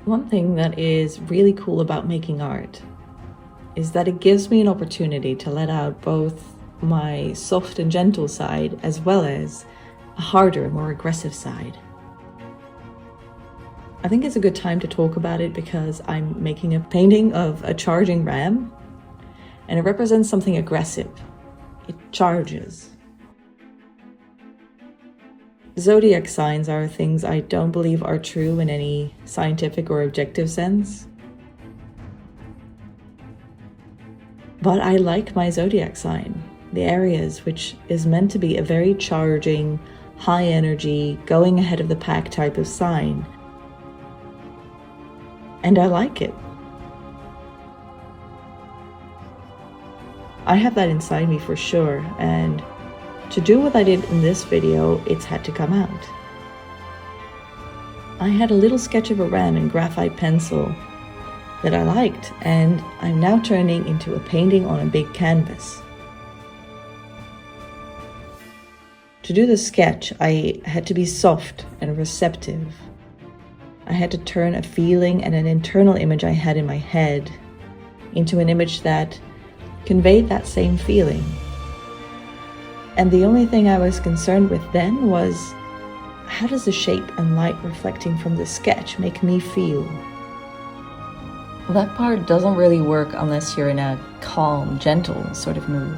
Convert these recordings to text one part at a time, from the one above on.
One thing that is really cool about making art is that it gives me an opportunity to let out both my soft and gentle side as well as a harder, more aggressive side. I think it's a good time to talk about it because I'm making a painting of a charging ram, and it represents something aggressive. It charges. Zodiac signs are things I don't believe are true in any scientific or objective sense. But I like my zodiac sign, the Aries, which is meant to be a very charging, high energy, going ahead of the pack type of sign. And I like it. I have that inside me for sure, and to do what I did in this video, it's had to come out. I had a little sketch of a ram in graphite pencil that I liked, and I'm now turning into a painting on a big canvas. To do the sketch, I had to be soft and receptive. I had to turn a feeling and an internal image I had in my head into an image that conveyed that same feeling. And the only thing I was concerned with then was, how does the shape and light reflecting from the sketch make me feel? That part doesn't really work unless you're in a calm, gentle sort of mood.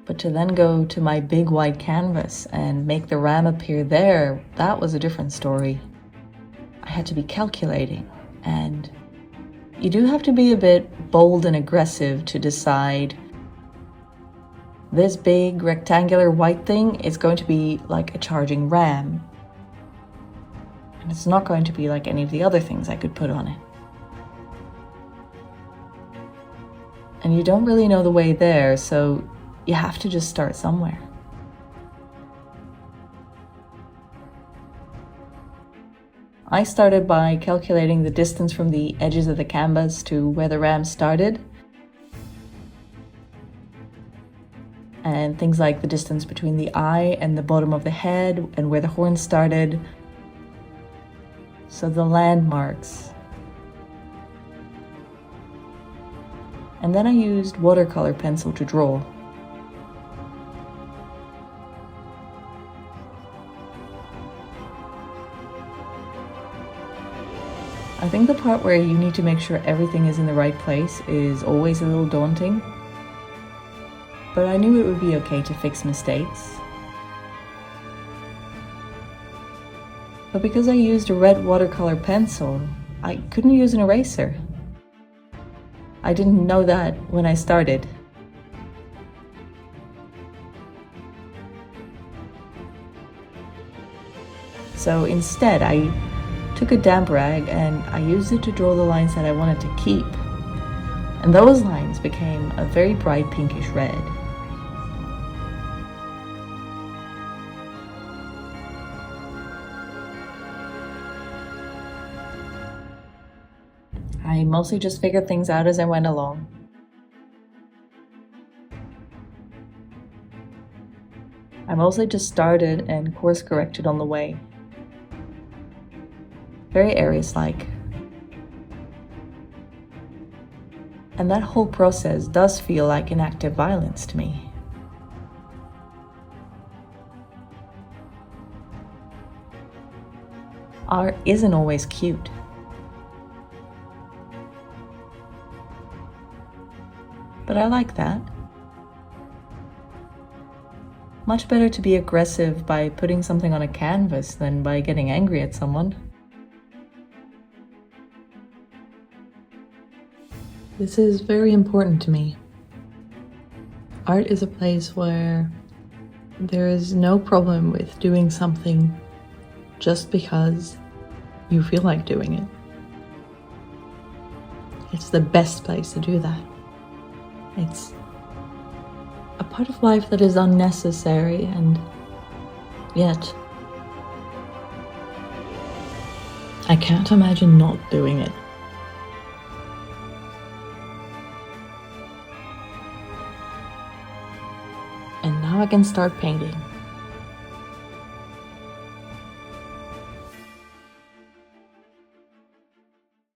But to then go to my big white canvas and make the ram appear there, that was a different story. I had to be calculating, and you do have to be a bit bold and aggressive to decide this big rectangular white thing is going to be like a charging ram. And it's not going to be like any of the other things I could put on it. And you don't really know the way there, so you have to just start somewhere. I started by calculating the distance from the edges of the canvas to where the ram started, and things like the distance between the eye and the bottom of the head and where the horn started. So the landmarks. And then I used watercolor pencil to draw. I think the part where you need to make sure everything is in the right place is always a little daunting. But I knew it would be okay to fix mistakes. But because I used a red watercolor pencil, I couldn't use an eraser. I didn't know that when I started. So instead, I took a damp rag and I used it to draw the lines that I wanted to keep. And those lines became a very bright pinkish red. I mostly just figured things out as I went along. I mostly just started and course corrected on the way. Very Aries-like. And that whole process does feel like an act of violence to me. Art isn't always cute. But I like that. Much better to be aggressive by putting something on a canvas than by getting angry at someone. This is very important to me. Art is a place where there is no problem with doing something just because you feel like doing it. It's the best place to do that. It's a part of life that is unnecessary, and yet I can't imagine not doing it. And now now I can start painting.